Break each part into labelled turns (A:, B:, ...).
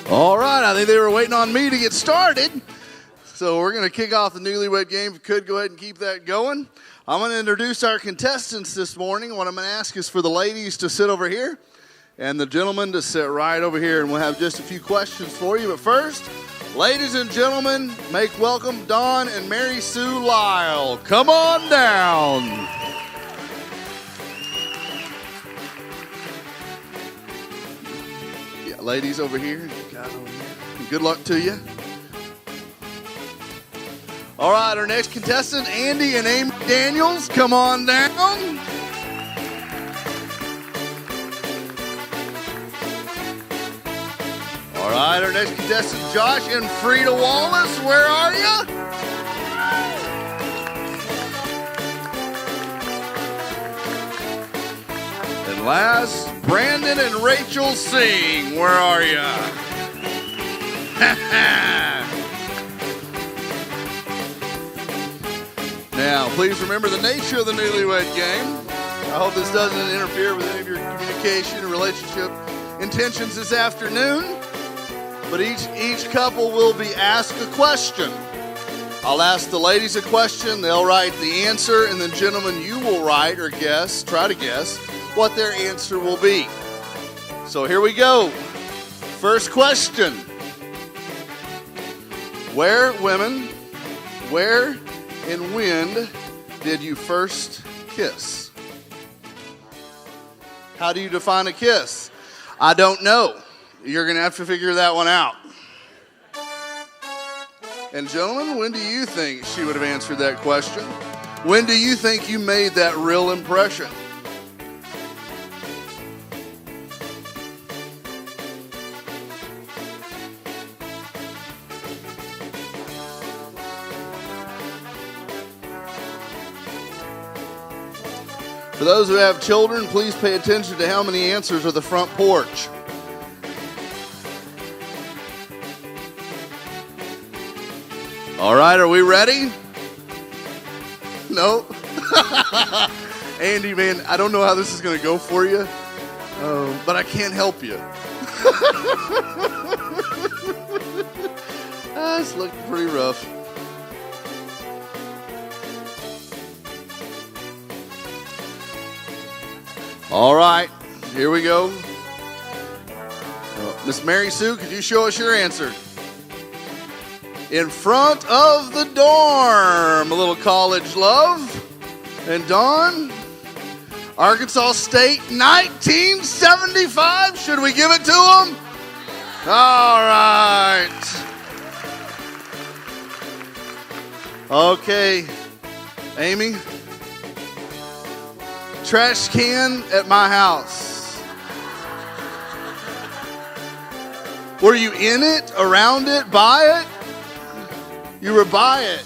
A: All right, I think they were waiting on me to get started. So we're going to kick off the Newlywed Game. If you could, go ahead and keep that going. I'm going to introduce our contestants this morning. What I'm going to ask is for the ladies to sit over here and the gentlemen to sit right over here, and we'll have just a few questions for you. But first, ladies and gentlemen, make welcome Don and Mary Sue Lyle. Come on down. Yeah, ladies over here, guys over here. Good luck to you. All right, our next contestant, Andy and Amy Daniels, come on down. All right, our next contestant, Josh and Frida Wallace, where are you? And last, Brandon and Rachel Singh, where are you? Now, please remember the nature of the Newlywed Game. I hope this doesn't interfere with any of your communication and relationship intentions this afternoon. But each couple will be asked a question. I'll ask the ladies a question, they'll write the answer, and then gentlemen, you will write or guess, try to guess, what their answer will be. So here we go. First question. Where and when did you first kiss? How do you define a kiss? I don't know. You're going to have to figure that one out. And gentlemen, when do you think she would have answered that question? When do you think you made that real impression? For those who have children, please pay attention to how many answers are the front porch. All right, are we ready? No? Andy, man, I don't know how this is going to go for you, but I can't help you. It's looking pretty rough. All right, here we go. Miss Mary Sue, could you show us your answer? In front of the dorm, a little college love. And Dawn, Arkansas State, 1975. Should we give it to them? All right. Okay, Amy. Trash can at my house. Were you in it, around it, by it? You were by it.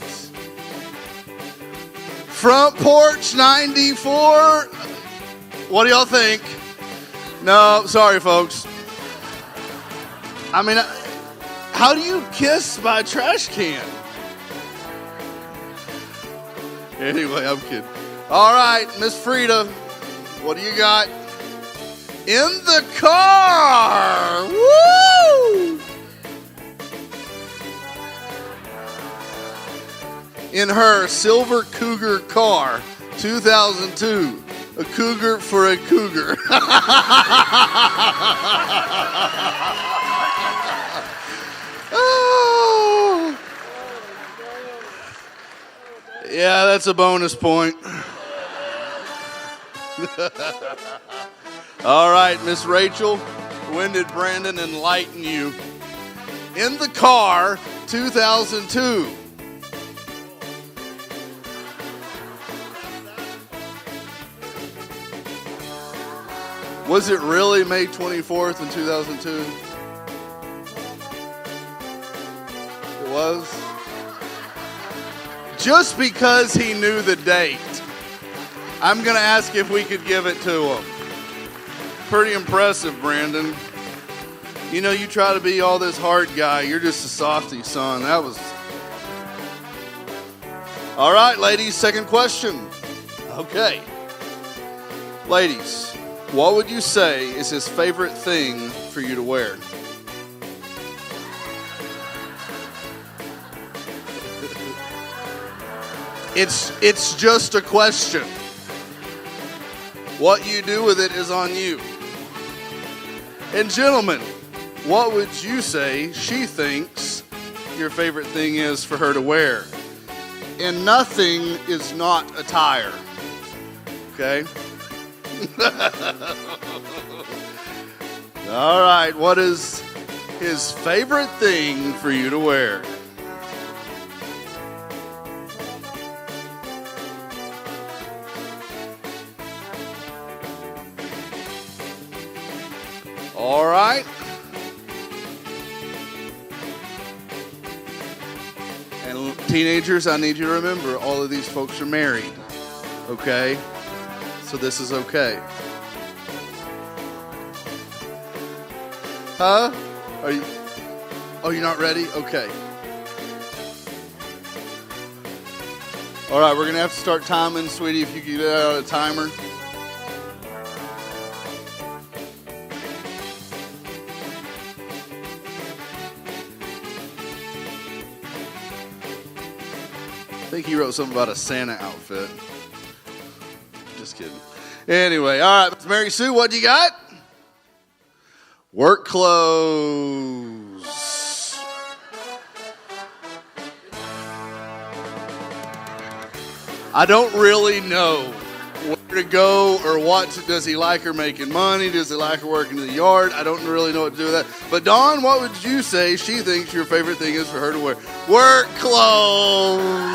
A: Front porch 94. What do y'all think? No, sorry, folks. I mean, how do you kiss by a trash can? Anyway, I'm kidding. All right, Miss Frida, what do you got? In the car. Woo! In her silver Cougar car, 2002. A cougar for a cougar. Oh. Yeah, that's a bonus point. All right, Miss Rachel, when did Brandon enlighten you? In the car, 2002. Was it really May 24th in 2002? It was? Just because he knew the date, I'm going to ask if we could give it to him. Pretty impressive, Brandon. You know, you try to be all this hard guy. You're just a softie, son. That was... All right, ladies, second question. Okay. Ladies, what would you say is his favorite thing for you to wear? It's just a question. What you do with it is on you. And gentlemen, what would you say she thinks your favorite thing is for her to wear? And nothing is not attire. Okay? All right, what is his favorite thing for you to wear? All right. And teenagers, I need you to remember, all of these folks are married. Okay? So this is okay. Huh? You're not ready? Okay. All right, we're going to have to start timing, sweetie, if you can get out a timer. I think he wrote something about a Santa outfit. Just kidding. Anyway, all right, Mary Sue, what do you got? Work clothes. I don't really know where to go or does he like her making money? Does he like her working in the yard? I don't really know what to do with that. But Dawn, what would you say she thinks your favorite thing is for her to wear? Work clothes.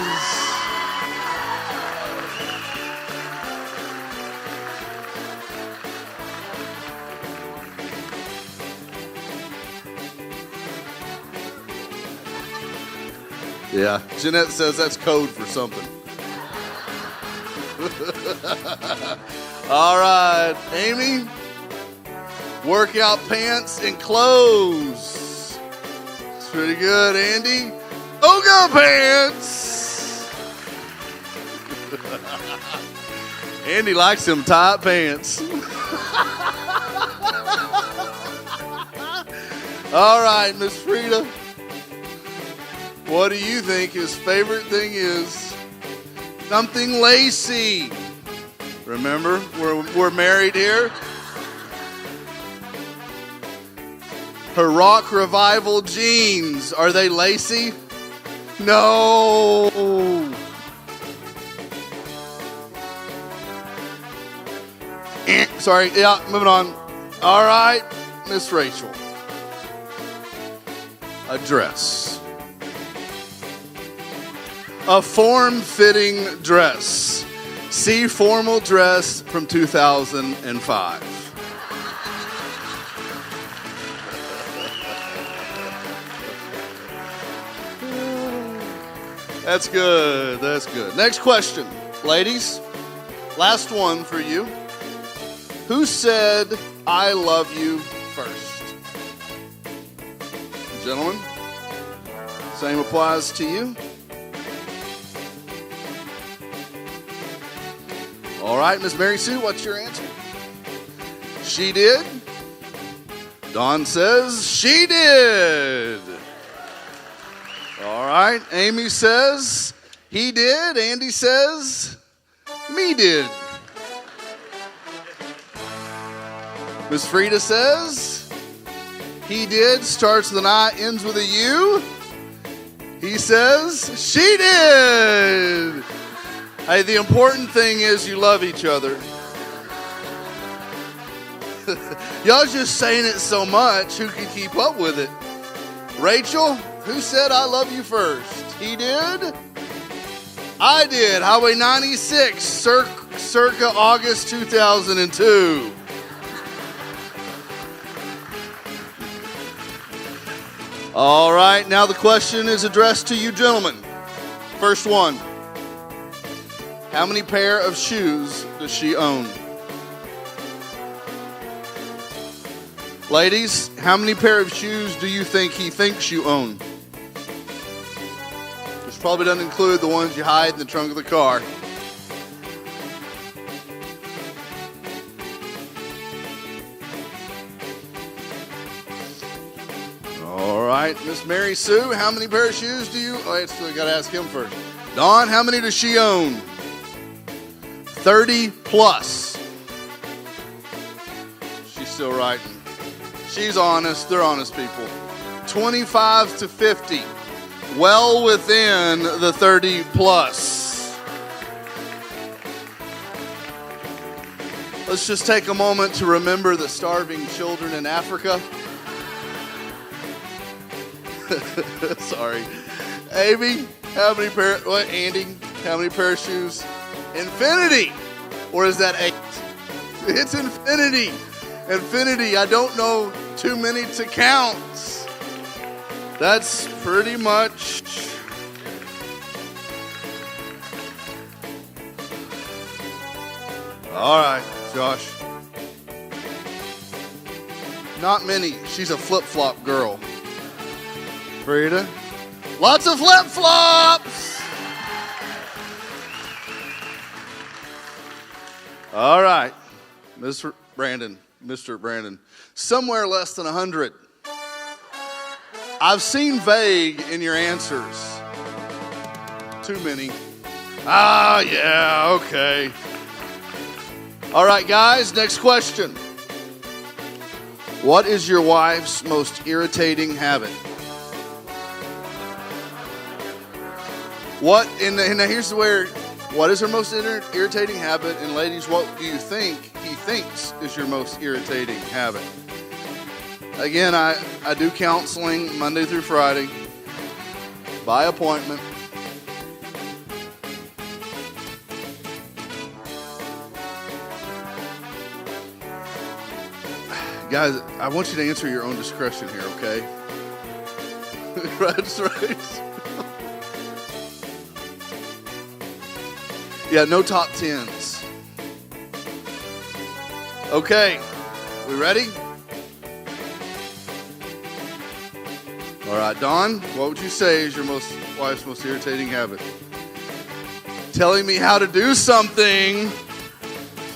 A: Yeah, Jeanette says that's code for something. All right, Amy, workout pants and clothes. It's pretty good, Andy. Yoga pants. Andy likes them tight pants. All right, Miss Frida, what do you think his favorite thing is? Something lacy. Remember, we're married here. Her Rock Revival jeans, are they lacy? No. Sorry, yeah, moving on. All right, Miss Rachel. A dress. A form-fitting dress. See formal dress from 2005. That's good. That's good. Next question. Ladies, last one for you. Who said, I love you first? Gentlemen, same applies to you. All right, Miss Mary Sue, what's your answer? She did. Dawn says she did. All right, Amy says he did. Andy says me did. Miss Frida says he did. Starts with an I, ends with a U. He says she did. Hey, the important thing is you love each other. Y'all just saying it so much, who can keep up with it? Rachel, who said I love you first? He did? I did. Highway 96, circa August 2002. All right, now the question is addressed to you gentlemen. First one. How many pair of shoes does she own? Ladies, how many pair of shoes do you think he thinks you own? This probably doesn't include the ones you hide in the trunk of the car. All right, Miss Mary Sue, how many pair of shoes do you... Oh, I still got to ask him first. Dawn, how many does she own? 30 plus. She's still writing. She's honest. They're honest people. 25 to 50. Well within the 30 plus. Let's just take a moment to remember the starving children in Africa. Sorry. Amy, how many Andy, how many pair of shoes? Infinity. Or is that 8? It's infinity. Infinity. I don't know too many to count. That's pretty much. All right, Josh. Not many. She's a flip-flop girl. Frida. Lots of flip-flops. All right, Mr. Brandon. Somewhere less than 100. I've seen vague in your answers. Too many. Ah, yeah, okay. All right, guys, next question. What is your wife's most irritating habit? What is her most irritating habit? And ladies, what do you think he thinks is your most irritating habit? Again, I do counseling Monday through Friday by appointment. Guys, I want you to answer your own discretion here, okay? That's right. Yeah, no top 10s. Okay, we ready? All right, Dawn, what would you say is your wife's most irritating habit? Telling me how to do something.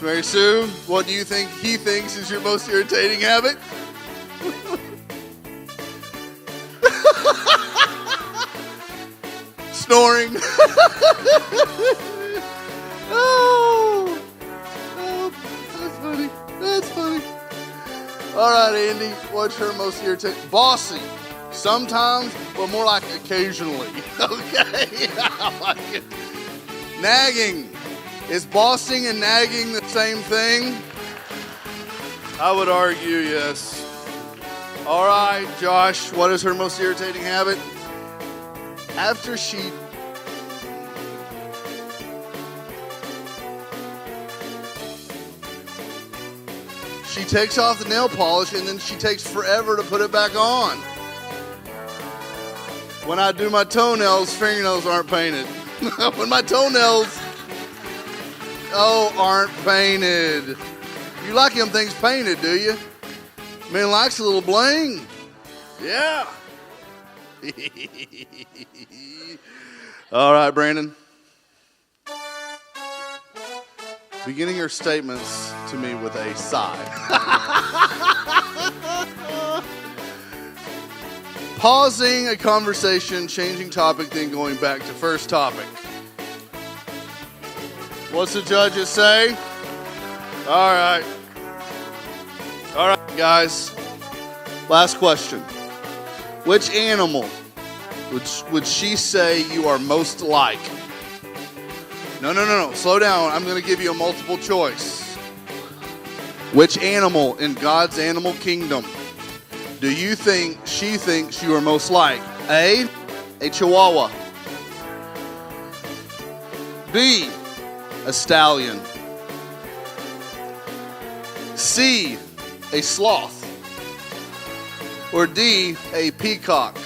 A: Mary Sue, what do you think he thinks is your most irritating habit? Snoring. Oh, that's funny. That's funny. All right, Andy, what's her most irritating? Bossy. Sometimes, but more like occasionally. Okay, I like it. Nagging. Is bossing and nagging the same thing? I would argue yes. All right, Josh, what is her most irritating habit? After she takes off the nail polish and then she takes forever to put it back on. When I do my toenails, fingernails aren't painted. When my toenails aren't painted. You like them things painted, do you? Man likes a little bling. Yeah. All right, Brandon. Beginning your statements to me with a sigh. Pausing a conversation, changing topic, then going back to first topic. What's the judges say? All right. All right, guys. Last question. Which animal would she say you are most like? No. Slow down. I'm going to give you a multiple choice. Which animal in God's animal kingdom do you think she thinks you are most like? A chihuahua. B, a stallion. C, a sloth. Or D, a peacock.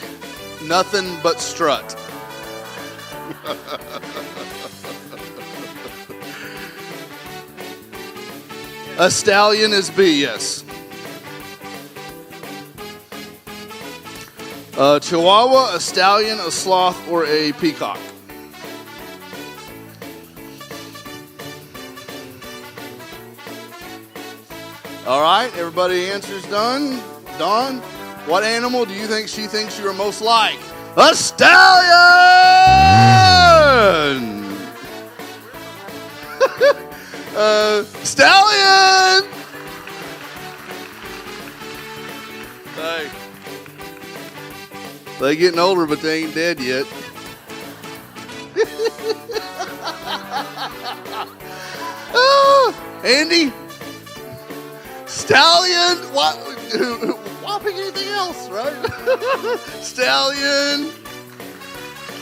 A: Nothing but strut. A stallion is B, yes. A chihuahua, a stallion, a sloth, or a peacock. All right, everybody answers done. Dawn, what animal do you think she thinks you are most like? a stallion. Stallion. Hey, they getting older, but they ain't dead yet. Andy, stallion, whopping anything else, right? Stallion.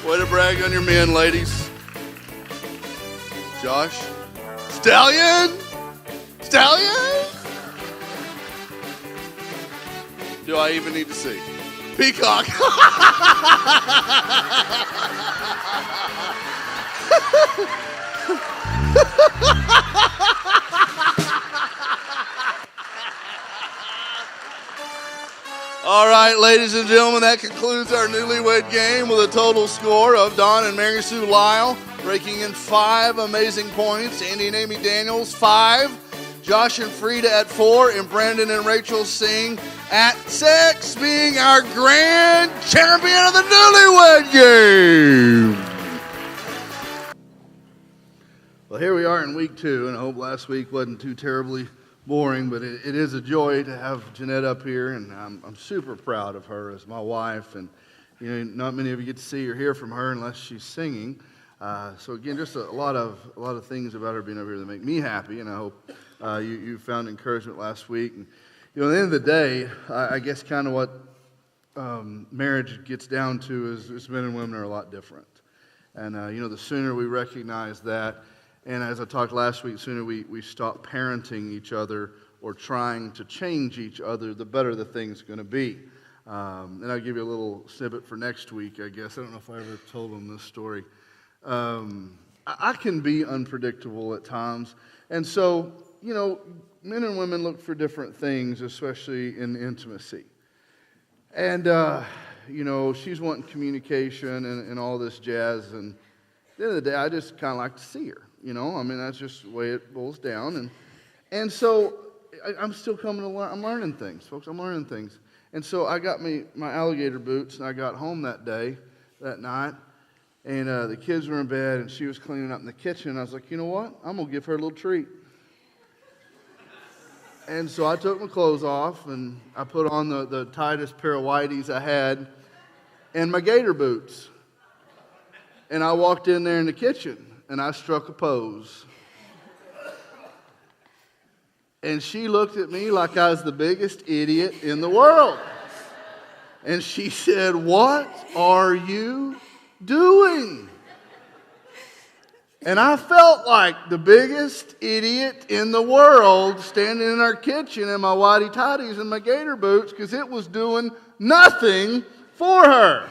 A: Way to brag on your men, ladies. Josh, stallion, stallion. Do I even need to see? Peacock. All right, ladies and gentlemen, that concludes our newlywed game with a total score of Don and Mary Sue Lyle raking in 5 amazing points. Andy and Amy Daniels, 5. Josh and Frida at 4. And Brandon and Rachel Singh at 6, being our grand champion of the newlywed game. Well, here we are in week 2, and I hope last week wasn't too terribly boring, but it is a joy to have Jeanette up here, and I'm super proud of her as my wife. And you know, not many of you get to see or hear from her unless she's singing. So again, just a lot of things about her being over here that make me happy, and I hope you found encouragement last week. And you know, at the end of the day, I guess kind of what marriage gets down to is men and women are a lot different, and you know, the sooner we recognize that. And as I talked last week, the sooner we stop parenting each other or trying to change each other, the better the thing's going to be. And I'll give you a little snippet for next week, I guess. I don't know if I ever told them this story. I can be unpredictable at times. And so, you know, men and women look for different things, especially in intimacy. And, you know, she's wanting communication and all this jazz. And at the end of the day, I just kind of like to see her. You know, I mean, that's just the way it boils down. And so I'm still coming to learn. I'm learning things, folks. I'm learning things. And so I got my alligator boots, and I got home that night, and the kids were in bed, and she was cleaning up in the kitchen. And I was like, you know what? I'm going to give her a little treat. And so I took my clothes off, and I put on the tightest pair of whiteys I had and my gator boots. And I walked in there in the kitchen. And I struck a pose. And she looked at me like I was the biggest idiot in the world. And she said, "What are you doing?" And I felt like the biggest idiot in the world standing in our kitchen in my whitey tighties and my gator boots because it was doing nothing for her.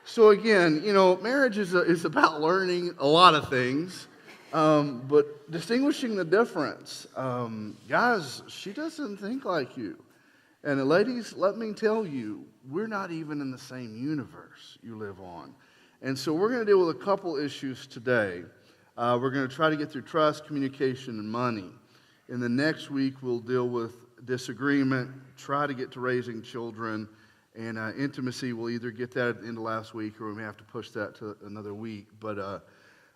A: So again, you know, marriage is about learning a lot of things, but distinguishing the difference. Guys, she doesn't think like you. And ladies, let me tell you, we're not even in the same universe you live on. And so we're going to deal with a couple issues today. We're going to try to get through trust, communication, and money. In the next week, we'll deal with disagreement, try to get to raising children. And intimacy, we'll either get that at the end of last week or we may have to push that to another week. But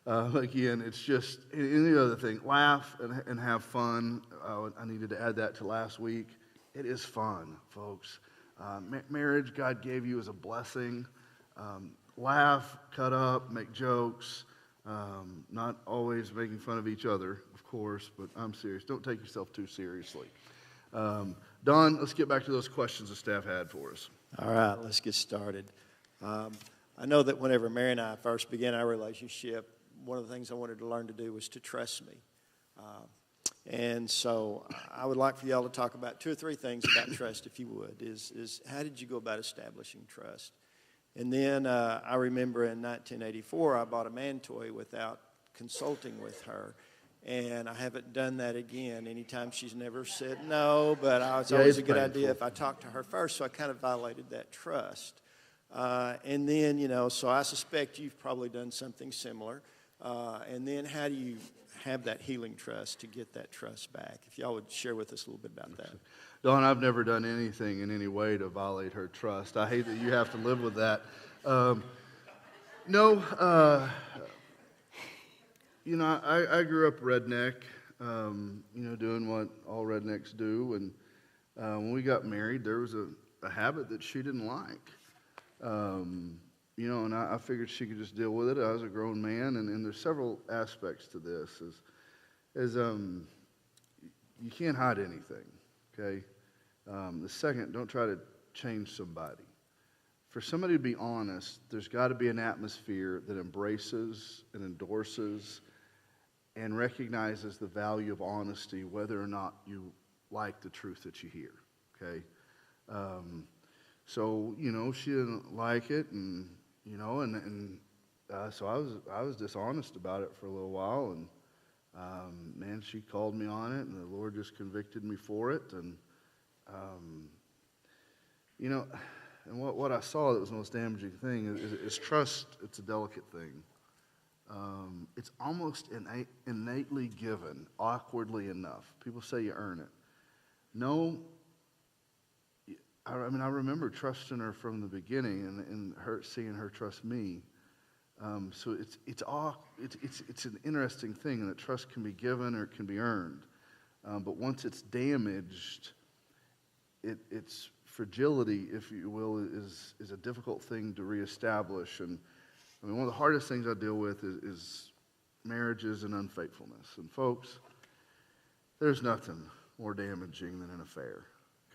A: again, it's just any other thing. Laugh and have fun. I needed to add that to last week. It is fun, folks. Marriage, God gave you as a blessing. Laugh, cut up, make jokes. Not always making fun of each other, of course, but I'm serious. Don't take yourself too seriously. Don, let's get back to those questions the staff had for us.
B: All right, let's get started. I know that whenever Mary and I first began our relationship, one of the things I wanted to learn to do was to trust me. And so I would like for y'all to talk about 2 or 3 things about trust, if you would, is how did you go about establishing trust? And then I remember in 1984, I bought a man toy without consulting with her. And I haven't done that again. Anytime she's never said no, but it's always a good idea if I talk to her first. So I kind of violated that trust. And then, you know, so I suspect you've probably done something similar. And then how do you have that healing trust to get that trust back? If y'all would share with us a little bit about that.
A: Dawn, I've never done anything in any way to violate her trust. I hate that you have to live with that No, I grew up redneck, doing what all rednecks do. And when we got married, there was a habit that she didn't like. And I figured she could just deal with it. I was a grown man, and there's several aspects to this. You can't hide anything, okay? The second, don't try to change somebody. For somebody to be honest, there's got to be an atmosphere that embraces and endorses and recognizes the value of honesty, whether or not you like the truth that you hear, okay? So, she didn't like it, and so I was dishonest about it for a little while, and man, she called me on it, and the Lord just convicted me for it, and and what I saw that was the most damaging thing is trust. It's a delicate thing. It's almost innately given, awkwardly enough. People say you earn it. No. I remember trusting her from the beginning, and her seeing her trust me. So it's an interesting thing, and that trust can be given or it can be earned. But once it's damaged, its fragility, if you will, is a difficult thing to reestablish. And one of the hardest things I deal with is marriages and unfaithfulness. And folks, there's nothing more damaging than an affair.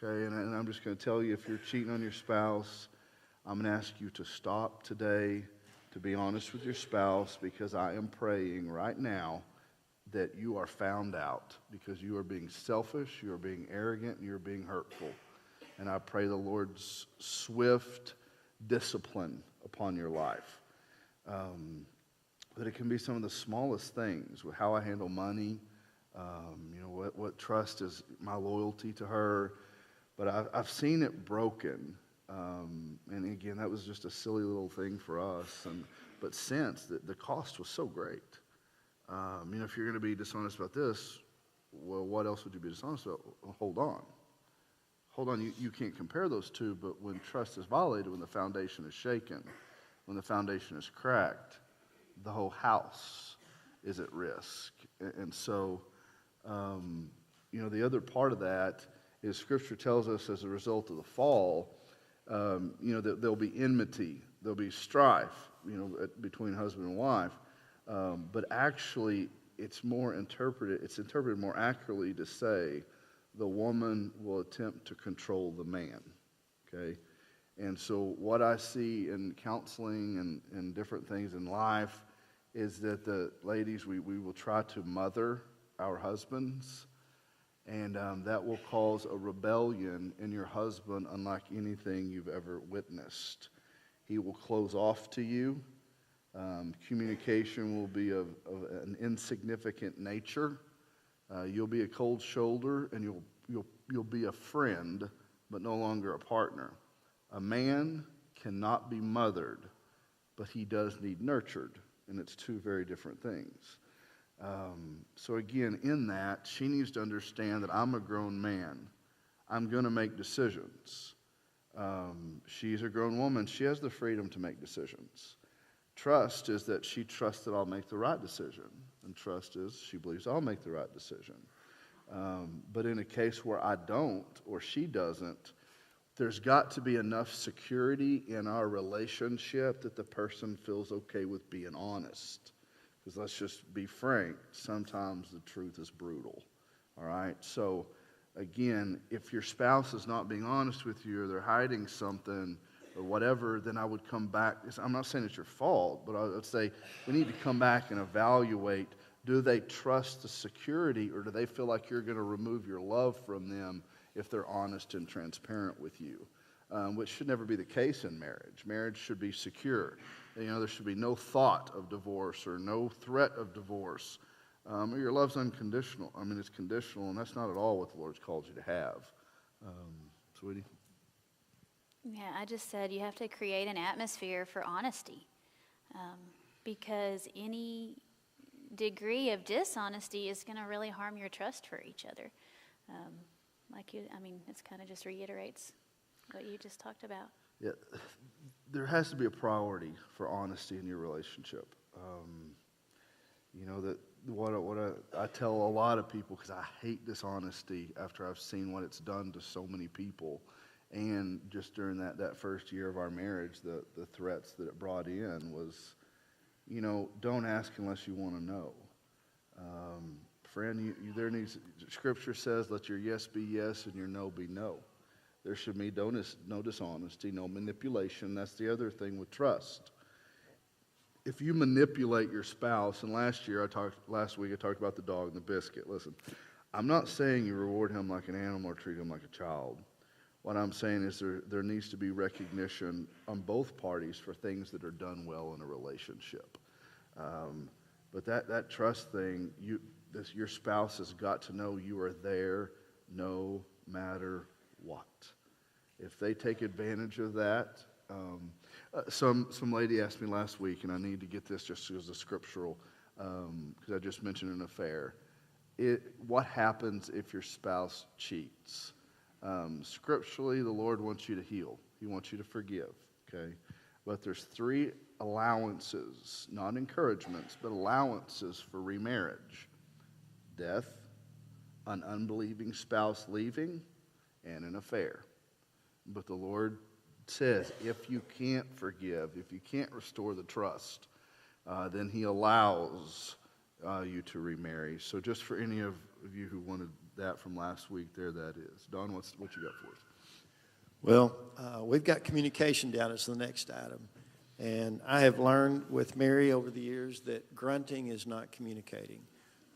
A: Okay, and I'm just going to tell you, if you're cheating on your spouse, I'm going to ask you to stop today, to be honest with your spouse, because I am praying right now that you are found out, because you are being selfish, you are being arrogant, and you are being hurtful. And I pray the Lord's swift discipline upon your life. That it can be some of the smallest things, with how I handle money, what trust is my loyalty to her. But I've seen it broken, and again, that was just a silly little thing for us. But since the cost was so great, if you're going to be dishonest about this, well, what else would you be dishonest about? Well, hold on. You can't compare those two. But when trust is violated, when the foundation is shaken, when the foundation is cracked, the whole house is at risk. And so, the other part of that is Scripture tells us, as a result of the fall, that there'll be enmity, there'll be strife, between husband and wife. But actually, it's interpreted more accurately to say the woman will attempt to control the man. Okay, and so what I see in counseling and different things in life is that the ladies, we will try to mother our husbands. And that will cause a rebellion in your husband unlike anything you've ever witnessed. He will close off to you. Communication will be of an insignificant nature. You'll be a cold shoulder, and you'll be a friend, but no longer a partner. A man cannot be mothered, but he does need nurtured, and it's two very different things. So again, in that, she needs to understand that I'm a grown man. I'm going to make decisions. She's a grown woman. She has the freedom to make decisions. Trust is that she trusts that I'll make the right decision. And trust is she believes I'll make the right decision. But in a case where I don't, or she doesn't, there's got to be enough security in our relationship that the person feels okay with being honest. Because let's just be frank, sometimes the truth is brutal, all right? So, again, if your spouse is not being honest with you, or they're hiding something or whatever, then I would come back. I'm not saying it's your fault, but I would say we need to come back and evaluate, do they trust the security, or do they feel like you're going to remove your love from them if they're honest and transparent with you? Which should never be the case in marriage. Marriage should be secure. There should be no thought of divorce or no threat of divorce. Or your love's unconditional. It's conditional, and that's not at all what the Lord's called you to have. Sweetie?
C: Yeah, I just said you have to create an atmosphere for honesty. Because any degree of dishonesty is going to really harm your trust for each other. It kind of just reiterates what you just talked about.
A: Yeah, there has to be a priority for honesty in your relationship. That I tell a lot of people, because I hate dishonesty after I've seen what it's done to so many people. And just during that first year of our marriage, the threats that it brought in was, don't ask unless you want to know. Friend, Scripture says, let your yes be yes and your no be no. There should be no dishonesty, no manipulation. That's the other thing with trust. If you manipulate your spouse, and last week I talked about the dog and the biscuit. Listen, I'm not saying you reward him like an animal or treat him like a child. What I'm saying is there needs to be recognition on both parties for things that are done well in a relationship. But that trust thing, your spouse has got to know you are there no matter what. If they take advantage of that, some lady asked me last week, and I need to get this just as a scriptural, because I just mentioned an affair. What happens if your spouse cheats? Scripturally, the Lord wants you to heal. He wants you to forgive, okay? But there's 3 allowances, not encouragements, but allowances for remarriage. Death, an unbelieving spouse leaving, and an affair. But the Lord says, if you can't forgive, if you can't restore the trust, then He allows you to remarry. So just for any of you who wanted that from last week, there that is. Don, what you got for us?
B: Well, we've got communication down as the next item. And I have learned with Mary over the years that grunting is not communicating.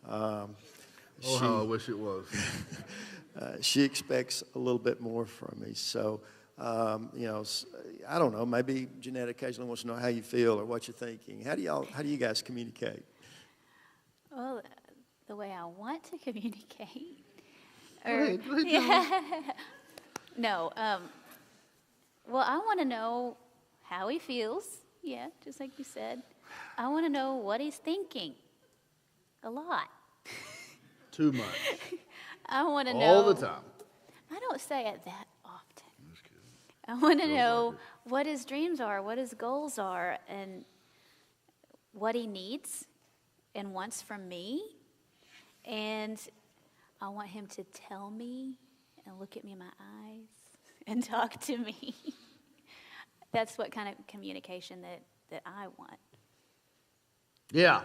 A: How I wish it was.
B: She expects a little bit more from me. So, I don't know. Maybe Jeanette occasionally wants to know how you feel or what you're thinking. How do you guys communicate?
C: Well, the way I want to communicate.
A: Go ahead,
C: Yeah. No. Well, I want to know how he feels. Yeah, just like you said. I want to know what he's thinking. A lot.
A: Too much.
C: I want to know.
A: All the time.
C: I don't say it that often.
A: Just kidding.
C: I want to
A: Feels
C: know
A: like it.
C: what his dreams are, what his goals are, and what he needs and wants from me. And I want him to tell me and look at me in my eyes and talk to me. That's what kind of communication that I want.
A: Yeah.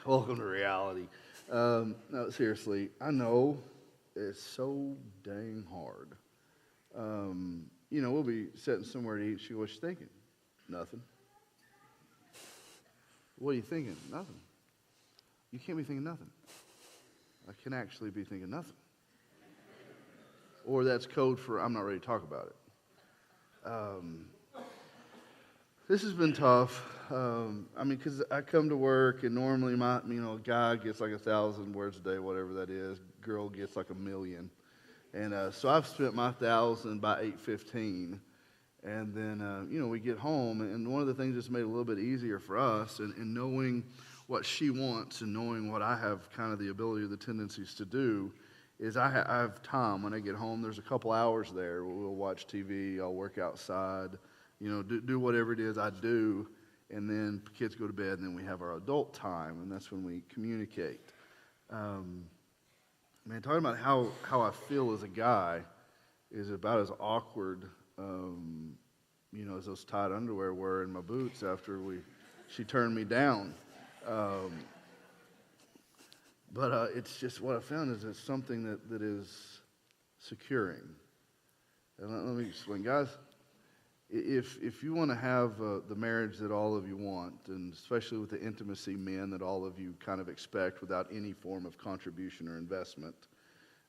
A: Welcome to reality. No, seriously, I know it's so dang hard. We'll be sitting somewhere to eat. She goes, "What you thinking?" "Nothing." "What are you thinking?" "Nothing." You can't be thinking nothing. I can actually be thinking nothing. Or that's code for I'm not ready to talk about it. This has been tough. Because I come to work and normally a guy gets like 1,000 words a day, whatever that is. Girl gets like 1,000,000. And so I've spent my 1,000 by 8:15. And then, we get home. And one of the things that's made it a little bit easier for us and knowing what she wants and knowing what I have kind of the ability or the tendencies to do is I have time when I get home. There's a couple hours there. We'll watch TV. I'll work outside. Do whatever it is I do, and then kids go to bed, and then we have our adult time, and that's when we communicate. Talking about how I feel as a guy is about as awkward, as those tight underwear were in my boots after she turned me down. But it's just what I found is it's something that is securing. And let me explain, guys. If you want to have the marriage that all of you want, and especially with the intimacy men that all of you kind of expect without any form of contribution or investment,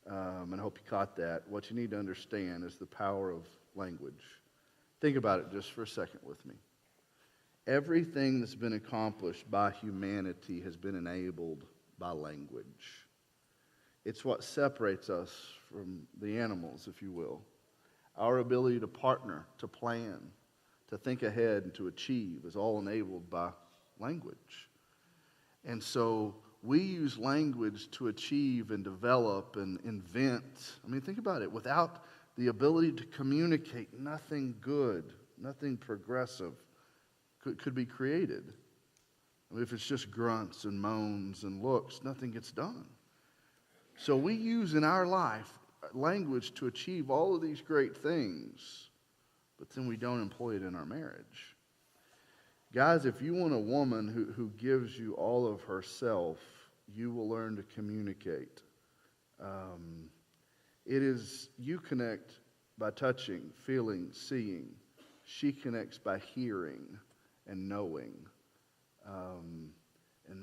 A: and I hope you caught that, what you need to understand is the power of language. Think about it just for a second with me. Everything that's been accomplished by humanity has been enabled by language. It's what separates us from the animals, if you will. Our ability to partner, to plan, to think ahead, and to achieve is all enabled by language. And so we use language to achieve and develop and invent. Think about it. Without the ability to communicate, nothing good, nothing progressive could be created. I mean, if it's just grunts and moans and looks, nothing gets done. So we use in our life language to achieve all of these great things, but then we don't employ it in our marriage. Guys, if you want a woman who gives you all of herself, you will learn to communicate. You connect by touching, feeling, seeing. She connects by hearing and knowing. And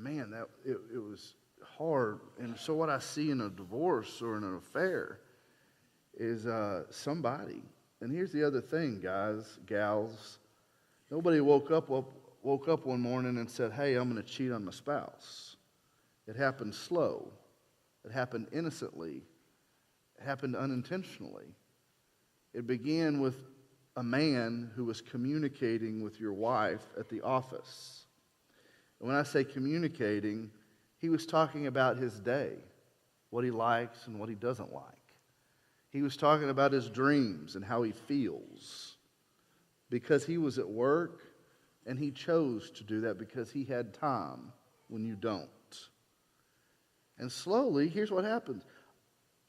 A: man, it was hard. And so what I see in a divorce or in an affair is somebody. And here's the other thing, guys, gals. Nobody woke up one morning and said, hey, I'm going to cheat on my spouse. It happened slow. It happened innocently. It happened unintentionally. It began with a man who was communicating with your wife at the office. And when I say communicating, he was talking about his day, what he likes and what he doesn't like. He was talking about his dreams and how he feels. Because he was at work, and he chose to do that because he had time when you don't. And slowly, here's what happens.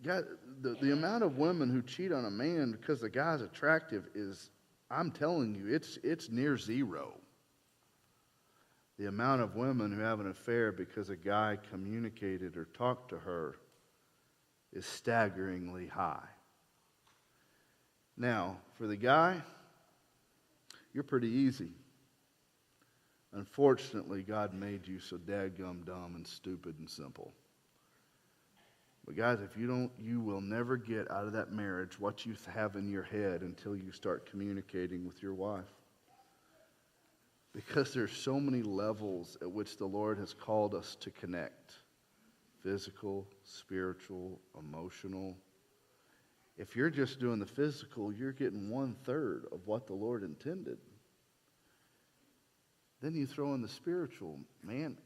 A: God, the amount of women who cheat on a man because the guy's attractive is, I'm telling you, it's near zero. The amount of women who have an affair because a guy communicated or talked to her is staggeringly high. Now, for the guy, you're pretty easy. Unfortunately, God made you so dadgum dumb and stupid and simple. But guys, if you don't, you will never get out of that marriage what you have in your head until you start communicating with your wife. Because there's so many levels at which the Lord has called us to connect. Physical, spiritual, emotional. If you're just doing the physical, you're getting 1/3 of what the Lord intended. Then you throw in the spiritual. Man,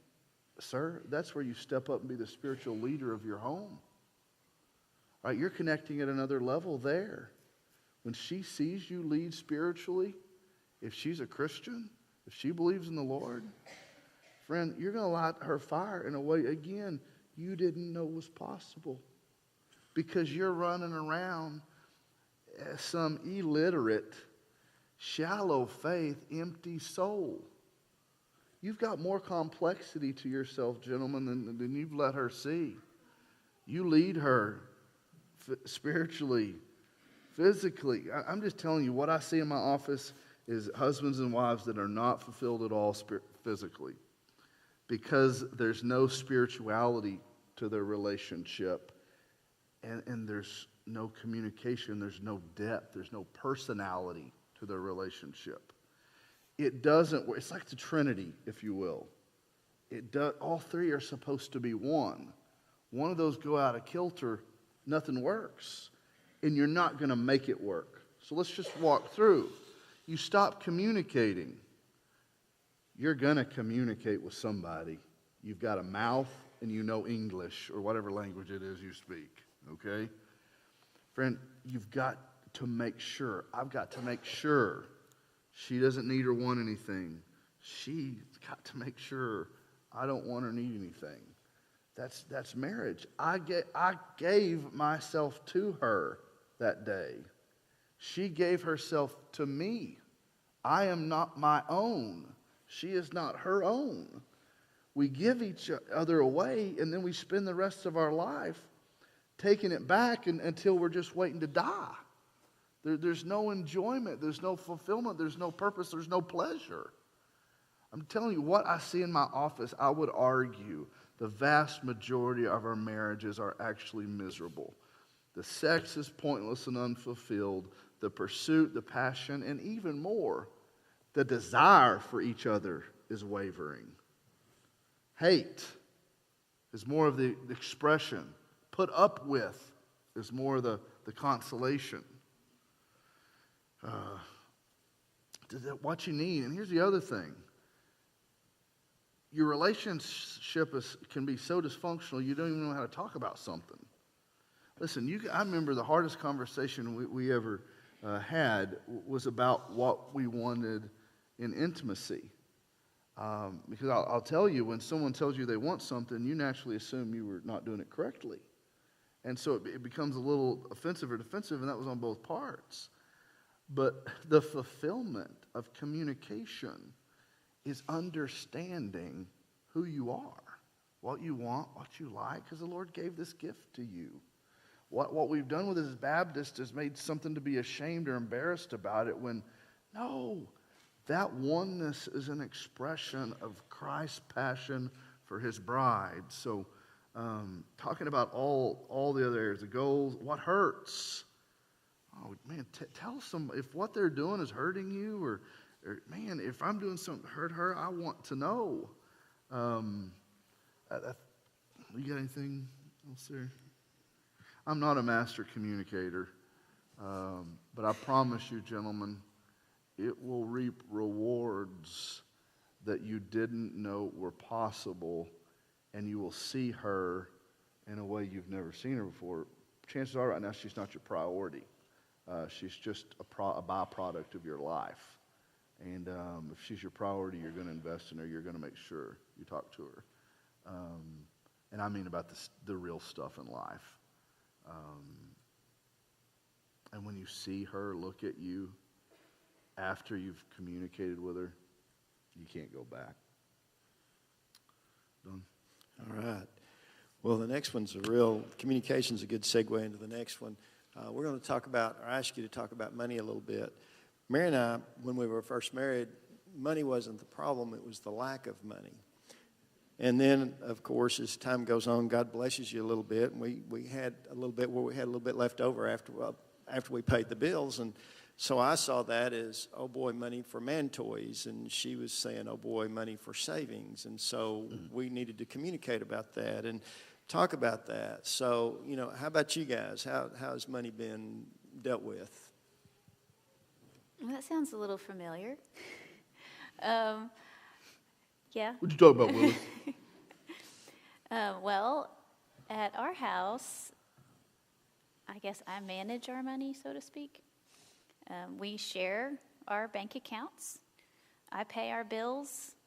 A: sir, that's where you step up and be the spiritual leader of your home. All right, you're connecting at another level there. When she sees you lead spiritually, if she's a Christian, if she believes in the Lord, friend, you're going to light her fire in a way, again, you didn't know was possible. Because you're running around as some illiterate, shallow faith, empty soul. You've got more complexity to yourself, gentlemen, than you've let her see. You lead her spiritually, physically. I'm just telling you, what I see in my office is husbands and wives that are not fulfilled at all physically because there's no spirituality to their relationship, and there's no communication, there's no depth, there's no personality to their relationship. It doesn't work. It's like the Trinity, if you will. All three are supposed to be one. One of those go out of kilter, nothing works. And you're not going to make it work. So let's just walk through. You stop communicating. You're going to communicate with somebody. You've got a mouth and you know English or whatever language it is you speak. Okay? Friend, you've got to make sure. I've got to make sure she doesn't need or want anything. She's got to make sure I don't want or need anything. That's marriage. I gave myself to her that day. She gave herself to me. I am not my own. She is not her own. We give each other away, and then we spend the rest of our life taking it back until we're just waiting to die. There's no enjoyment. There's no fulfillment. There's no purpose. There's no pleasure. I'm telling you, what I see in my office, I would argue the vast majority of our marriages are actually miserable. The sex is pointless and unfulfilled. The pursuit, the passion, and even more, the desire for each other is wavering. Hate is more of the expression. Put up with is more of the consolation. What you need. And here's the other thing. Your relationship can be so dysfunctional you don't even know how to talk about something. Listen, I remember the hardest conversation we ever had was about what we wanted in intimacy. Because I'll tell you, when someone tells you they want something, you naturally assume you were not doing it correctly. And so it becomes a little offensive or defensive, and that was on both parts. But the fulfillment of communication is understanding who you are, what you want, what you like, because the Lord gave this gift to you. What we've done with this Baptist is made something to be ashamed or embarrassed about it when, no, that oneness is an expression of Christ's passion for his bride. So talking about all the other areas, the goals, what hurts. Oh, man, tell some, if what they're doing is hurting you, or man, if I'm doing something to hurt her, I want to know. You got anything else there? I'm not a master communicator, but I promise you, gentlemen, it will reap rewards that you didn't know were possible, and you will see her in a way you've never seen her before. Chances are right now she's not your priority. She's just a byproduct of your life. And if she's your priority, you're going to invest in her. You're going to make sure you talk to her. And I mean about the real stuff in life. And when you see her look at you after you've communicated with her, you can't go back. Done?
B: All right. Well, the next one's communication's a good segue into the next one. We're going to talk about, or ask you to talk about money a little bit. Mary and I, when we were first married, money wasn't the problem, it was the lack of money. And then, of course, as time goes on, God blesses you a little bit. And we had a little bit where we had a little bit left over after we paid the bills. And so I saw that as, oh boy, money for man toys. And she was saying, oh boy, money for savings. And so we needed to communicate about that and talk about that. So, how about you guys? How has money been dealt with?
C: Well, that sounds a little familiar. Yeah.
A: What'd you talk about, Willie?
C: Well, at our house, I guess I manage our money, so to speak. We share our bank accounts. I pay our bills.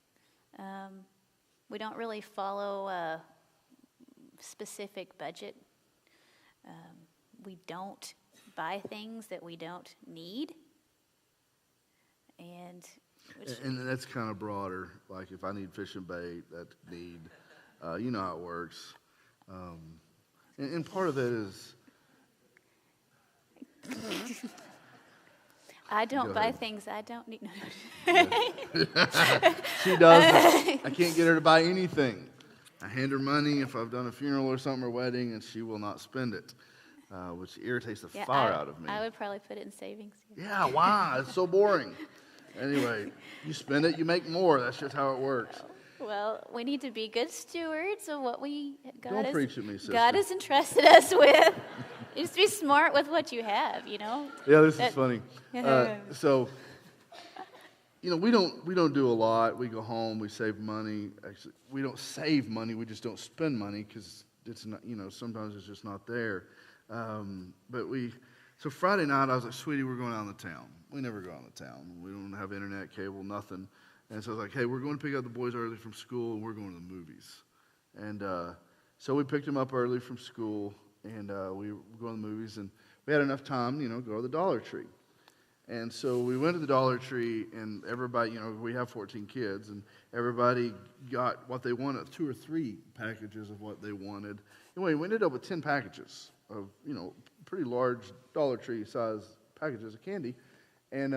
C: We don't really follow a specific budget. We don't buy things that we don't need. And
A: that's kind of broader. Like if I need fishing bait, that's need. You know how it works. And part of it is...
C: I don't buy things I don't need.
A: She doesn't. I can't get her to buy anything. I hand her money if I've done a funeral or something or wedding, and she will not spend it, which irritates the fire out of me.
C: I would probably put it in savings.
A: Yeah, why? It's so boring. Anyway, you spend it, you make more. That's just how it works.
C: Well, we need to be good stewards of what
A: Don't preach at me, sister.
C: God has entrusted us with. Just be smart with what you have,
A: Yeah, this is funny. So, we don't do a lot. We go home, we save money. Actually, we don't save money. We just don't spend money because it's not. Sometimes it's just not there. So Friday night, I was like, sweetie, we're going out of town. We never go out of town. We don't have internet, cable, nothing. And so I was like, hey, we're going to pick up the boys early from school, and we're going to the movies. And so we picked them up early from school, and we were going to the movies. And we had enough time, go to the Dollar Tree. And so we went to the Dollar Tree, and everybody, we have 14 kids, and everybody got what they wanted, 2 or 3 packages of what they wanted. Anyway, we ended up with 10 packages of, pretty large Dollar Tree size packages of candy. And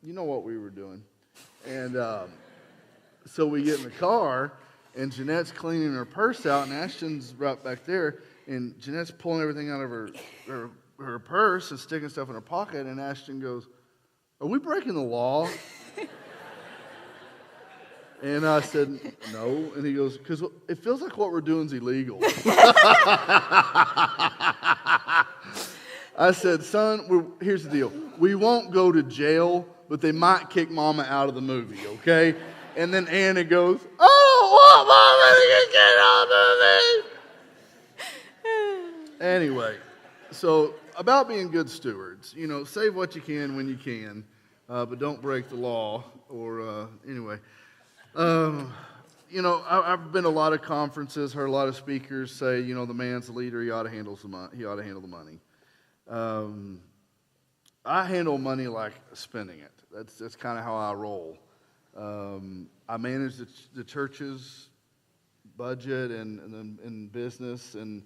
A: you know what we were doing. And so we get in the car, and Jeanette's cleaning her purse out, and Ashton's right back there, and Jeanette's pulling everything out of her purse and sticking stuff in her pocket, and Ashton goes, are we breaking the law? And I said, no. And he goes, because it feels like what we're doing is illegal. I said, son, here's the deal. We won't go to jail, but they might kick Mama out of the movie, okay? And then Anna goes, I don't want Mama to get out of the movie. Anyway, So about being good stewards, save what you can when you can, but don't break the law. Or anyway, I've been to a lot of conferences, heard a lot of speakers say, the man's the leader, he ought to handle the money. He ought to handle the money. I handle money like spending it. That's kind of how I roll. I manage the church's budget and business, and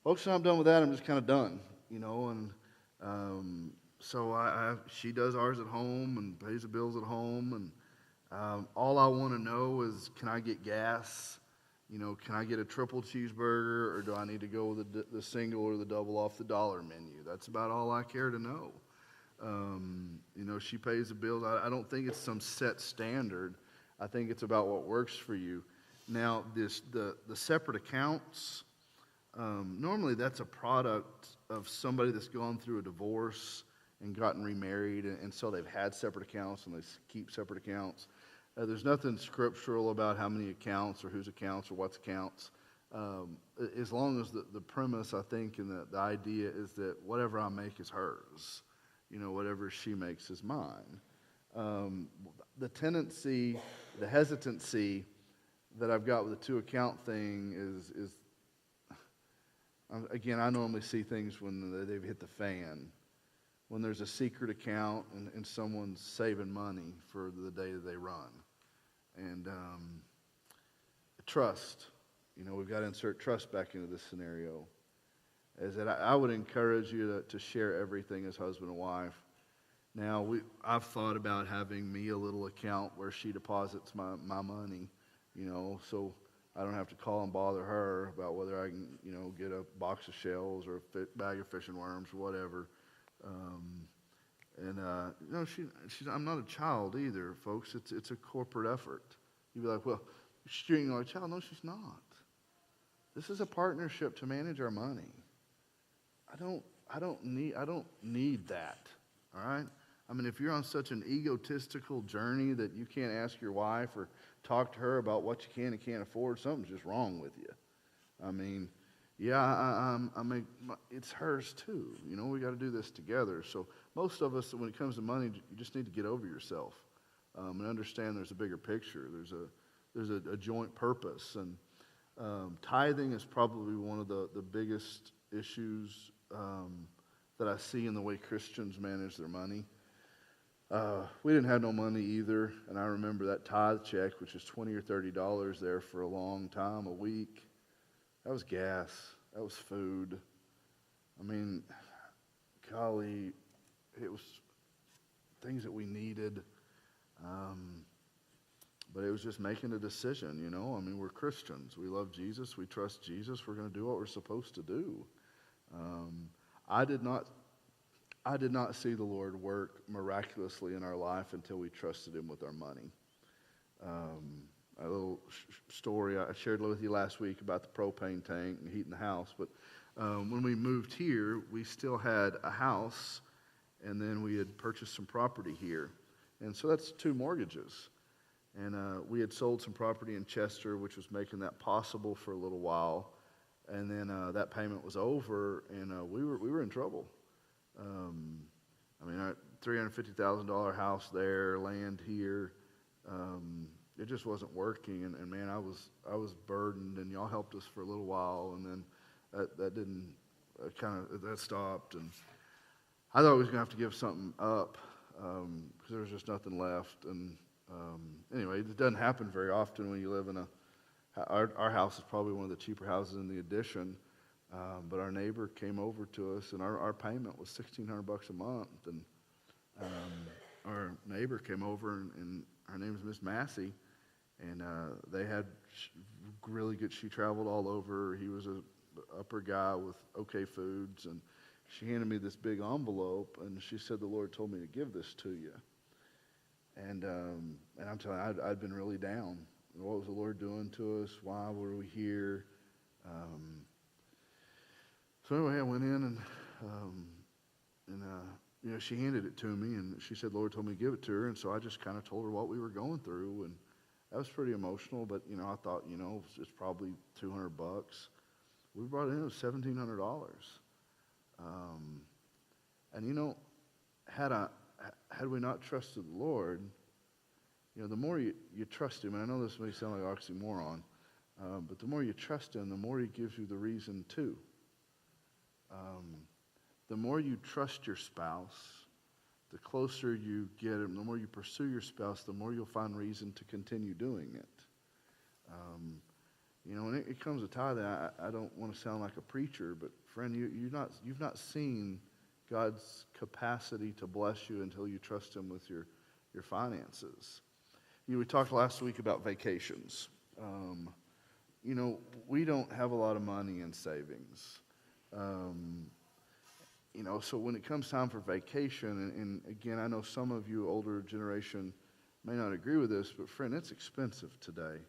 A: folks, when I'm done with that, I'm just kind of done, And so she does ours at home and pays the bills at home, and all I want to know is, can I get gas? Can I get a triple cheeseburger, or do I need to go with the single or the double off the dollar menu? That's about all I care to know. She pays the bills. I don't think it's some set standard. I think it's about what works for you. Now, the separate accounts, normally that's a product of somebody that's gone through a divorce and gotten remarried, and so they've had separate accounts and they keep separate accounts. There's nothing scriptural about how many accounts or whose accounts or what's accounts. As long as the premise, I think, and the idea is that whatever I make is hers. Whatever she makes is mine. The tendency, the hesitancy that I've got with the two account thing is again, I normally see things when they've hit the fan. When there's a secret account and someone's saving money for the day that they run. And trust. We've got to insert trust back into this scenario. Is that I would encourage you to share everything as husband and wife. Now, I've thought about having me a little account where she deposits my money, so I don't have to call and bother her about whether I can, get a box of shells or a bag of fishing worms or whatever. I'm not a child either, folks. It's a corporate effort. You'd be like, well, she's treating you like a child. No, she's not. This is a partnership to manage our money. I don't need that. All right? I mean, if you're on such an egotistical journey that you can't ask your wife or talk to her about what you can and can't afford, something's just wrong with you. I mean, yeah, it's hers too. We got to do this together. So most of us, when it comes to money, you just need to get over yourself and understand there's a bigger picture. There's a joint purpose, and tithing is probably one of the biggest issues that I see in the way Christians manage their money. We didn't have no money either, and I remember that tithe check, which is $20 or $30 there for a long time, a week. That was gas. That was food. I mean, golly, it was things that we needed. But it was just making a decision, I mean, we're Christians. We love Jesus. We trust Jesus. We're going to do what we're supposed to do. I did not see the Lord work miraculously in our life until we trusted Him with our money. A little story I shared with you last week about the propane tank and heating the house. But when we moved here, we still had a house, and then we had purchased some property here. And so that's 2 mortgages. And we had sold some property in Chester, which was making that possible for a little while. And then that payment was over, and we were in trouble. Our $350,000 house there, land here, it just wasn't working. And man, I was burdened, and y'all helped us for a little while, and then that didn't that stopped. And I thought we was gonna have to give something up because there was just nothing left. And anyway, it doesn't happen very often when you live in our house is probably one of the cheaper houses in the addition. But our neighbor came over to us, and our payment was $1,600 a month. And our neighbor came over, and her name is Miss Massey, and they had really good. She traveled all over. He was a upper guy with OK Foods, and she handed me this big envelope, and she said, "The Lord told me to give this to you." And I'm telling you, I'd been really down. What was the Lord doing to us? Why were we here? So anyway, I went in, and she handed it to me, and she said, "Lord told me to give it to her," and so I just kind of told her what we were going through, and that was pretty emotional. But I thought, it's probably $200. We brought it in, it was $1,700. And had we not trusted the Lord, the more you trust Him, and I know this may sound like oxymoron, but the more you trust Him, the more He gives you the reason to. The more you trust your spouse, the closer you get Him, the more you pursue your spouse, the more you'll find reason to continue doing it. And it comes a time that I don't want to sound like a preacher, but friend, you've not seen God's capacity to bless you until you trust Him with your finances. We talked last week about vacations. We don't have a lot of money in savings. So when it comes time for vacation, and again, I know some of you older generation may not agree with this, but friend, it's expensive today.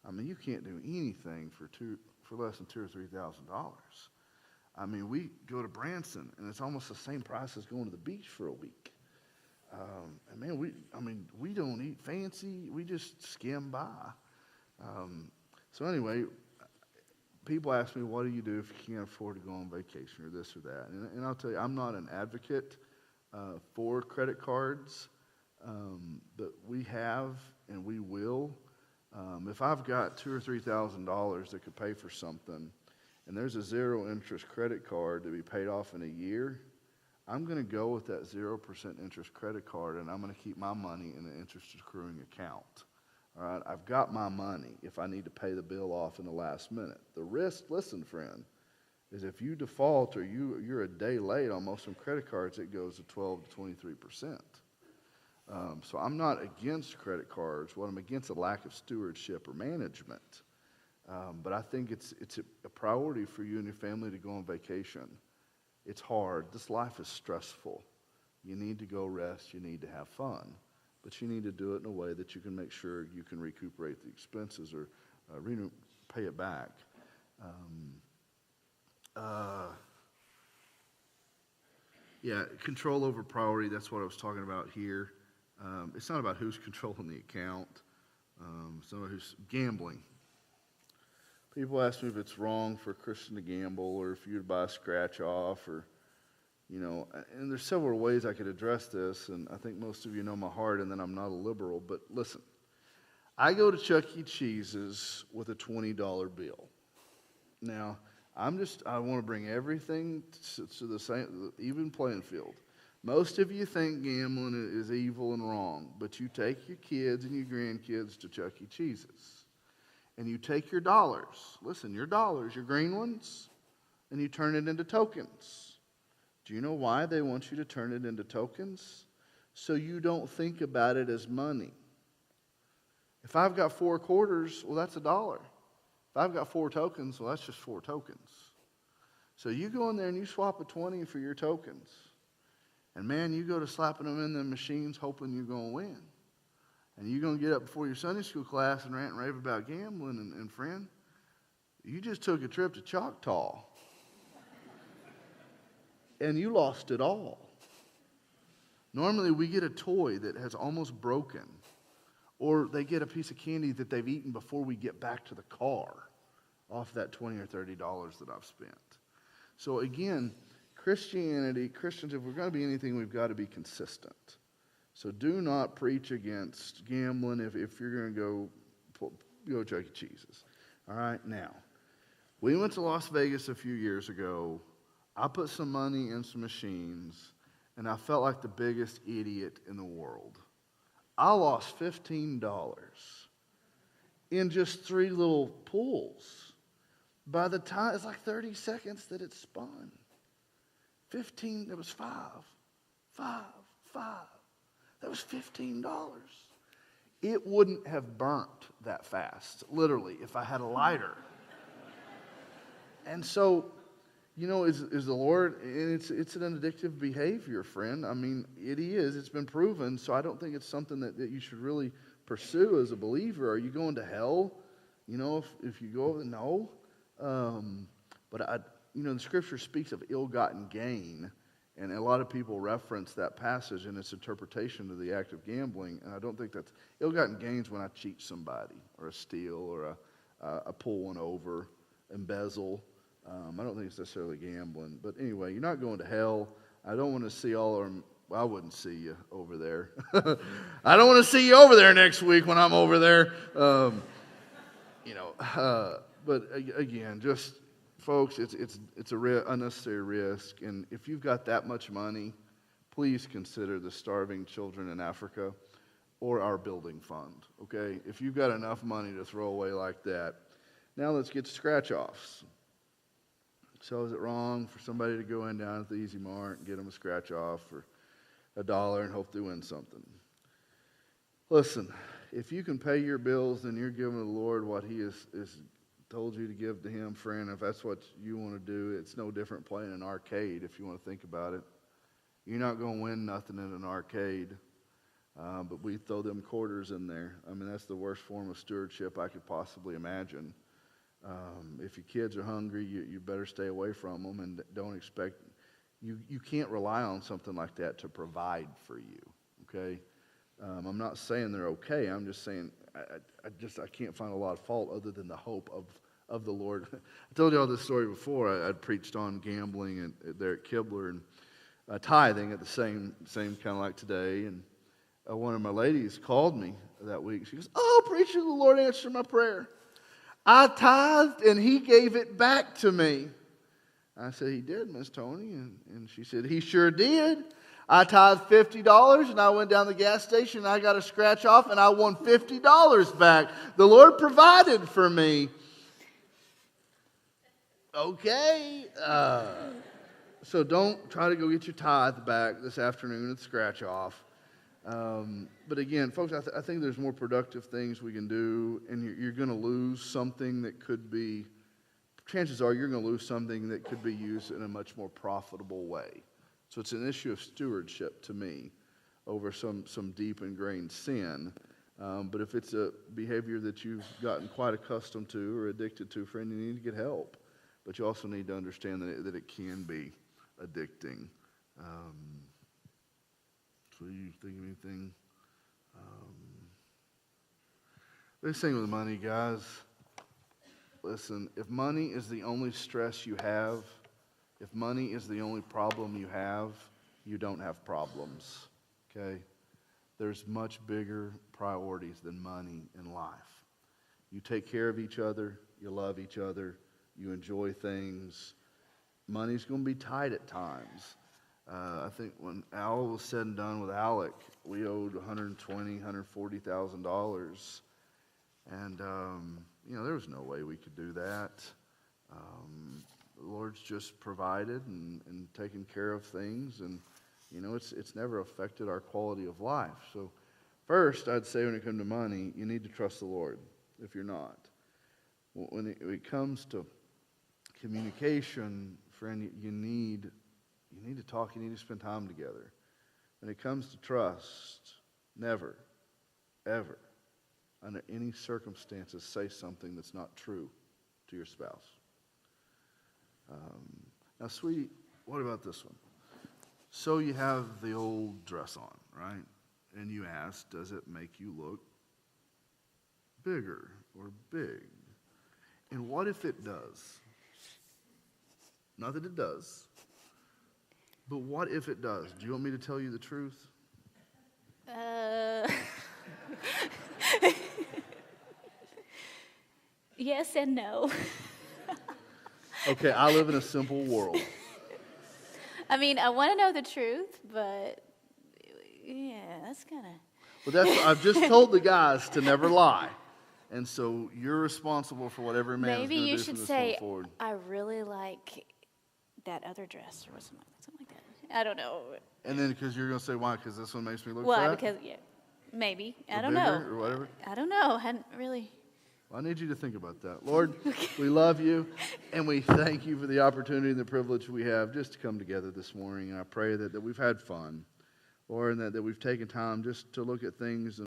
A: I mean, you can't do anything for less than $2,000 or $3,000. I mean, we go to Branson, and it's almost the same price as going to the beach for a week. And man, we don't eat fancy. We just skim by. So anyway, people ask me, what do you do if you can't afford to go on vacation or this or that? And I'll tell you, I'm not an advocate for credit cards, but we have and we will. If I've got $2,000 or $3,000 that could pay for something, and there's a 0-interest credit card to be paid off in a year, I'm going to go with that 0% interest credit card, and I'm going to keep my money in an interest accruing account. All right, I've got my money if I need to pay the bill off in the last minute. The risk, listen, friend, is if you default or you're a day late on most of them credit cards, it goes to 12 to 23%. So I'm not against credit cards. What I'm against is a lack of stewardship or management. But I think it's a priority for you and your family to go on vacation. It's hard. This life is stressful. You need to go rest. You need to have fun. But you need to do it in a way that you can make sure you can recuperate the expenses or pay it back. Control over priority. That's what I was talking about here. It's not about who's controlling the account. It's not about who's gambling. People ask me if it's wrong for a Christian to gamble or if you would buy a scratch off or, and there's several ways I could address this, and I think most of you know my heart and that I'm not a liberal, but listen, I go to Chuck E. Cheese's with a $20 bill. Now, I want to bring everything to the same, even playing field. Most of you think gambling is evil and wrong, but you take your kids and your grandkids to Chuck E. Cheese's. And you take your dollars, your dollars, your green ones, and you turn it into tokens. Do you know why they want you to turn it into tokens? So you don't think about it as money. If I've got 4 quarters, well, that's $1. If I've got 4 tokens, well, that's just 4 tokens. So you go in there and you swap a 20 for your tokens. And man, you go to slapping them in the machines hoping you're going to win. And you're going to get up before your Sunday school class and rant and rave about gambling. And friend, you just took a trip to Choctaw. And you lost it all. Normally, we get a toy that has almost broken. Or they get a piece of candy that they've eaten before we get back to the car off that $20 or $30 that I've spent. So again, Christians, if we're going to be anything, we've got to be consistent. So do not preach against gambling if you're going to go Chuck E. Cheese's. All right, now, we went to Las Vegas a few years ago. I put some money in some machines, and I felt like the biggest idiot in the world. I lost $15 in just 3 little pulls. By the time, it's like 30 seconds that it spun. 15, there was 5. That was $15. It wouldn't have burnt that fast, literally, if I had a lighter. And so, is the Lord, and it's an addictive behavior, friend. I mean, it is. It's been proven, so I don't think it's something that you should really pursue as a believer. Are you going to hell? If you go, no. But the Scripture speaks of ill-gotten gain, and a lot of people reference that passage in its interpretation of the act of gambling, and I don't think that's ill-gotten gains when I cheat somebody, or steal, or I pull one over, embezzle. I don't think it's necessarily gambling. But anyway, you're not going to hell. I don't want to see all of them. Well, I wouldn't see you over there. I don't want to see you over there next week when I'm over there. But again, just folks, it's a unnecessary risk. And if you've got that much money, please consider the starving children in Africa or our building fund. Okay, if you've got enough money to throw away like that, now let's get to scratch-offs. So is it wrong for somebody to go in down at the Easy Mart and get them a scratch-off for $1 and hope they win something? Listen, if you can pay your bills, then you're giving the Lord what He has told you to give to Him, friend. If that's what you want to do, it's no different playing an arcade if you want to think about it. You're not going to win nothing in an arcade, but we throw them quarters in there. I mean, that's the worst form of stewardship I could possibly imagine. If your kids are hungry, you better stay away from them and don't expect. You can't rely on something like that to provide for you. Okay, I'm not saying they're okay. I'm just saying I can't find a lot of fault other than the hope of the Lord. I told you all this story before. I'd preached on gambling there at Kibler and tithing at the same kind of like today. And one of my ladies called me that week. She goes, "Oh, preacher, the Lord answered my prayer. I tithed and He gave it back to me." I said, "He did, Miss Tony." And she said, "He sure did. I tithed $50 and I went down the gas station and I got a scratch off and I won $50 back. The Lord provided for me." Okay. So don't try to go get your tithe back this afternoon at the scratch off. But again, folks, I think there's more productive things we can do, and you're going to lose something that could be, chances are you're going to lose something that could be used in a much more profitable way. So it's an issue of stewardship to me over some deep ingrained sin. But if it's a behavior that you've gotten quite accustomed to or addicted to, friend, you need to get help. But you also need to understand that it can be addicting. So you think of anything? This thing with money, guys. Listen, if money is the only stress you have, if money is the only problem you have, you don't have problems. Okay? There's much bigger priorities than money in life. You take care of each other, you love each other, you enjoy things. Money's going to be tight at times. I think when all was said and done with Alec, we owed $120,000, $140,000. And, there was no way we could do that. The Lord's just provided and taken care of things. And, it's never affected our quality of life. So first, I'd say when it comes to money, you need to trust the Lord if you're not. When it comes to communication, friend, you need to talk, you need to spend time together. When it comes to trust, never, ever, under any circumstances, say something that's not true to your spouse. Now, sweetie, what about this one? So you have the old dress on, right? And you ask, does it make you look bigger or big? And what if it does? Not that it does. But what if it does? Do you want me to tell you the truth?
C: Yes and no.
A: Okay, I live in a simple world.
C: I mean, I want to know the truth, but yeah, that's kind of...
A: But I've just told the guys to never lie. And so you're responsible for whatever man is going to do from this point forward.
C: Maybe you should say, I really like that other dress or something like that. I don't know.
A: And then because you're going to say, why? Because this one makes me look
C: Why?
A: fat?
C: Because, yeah, maybe. I
A: Or
C: don't know.
A: bigger or whatever?
C: I don't know. I hadn't really...
A: Well, I need you to think about that. Lord, we love you, and we thank you for the opportunity and the privilege we have just to come together this morning. And I pray that we've had fun, Lord, and that we've taken time just to look at things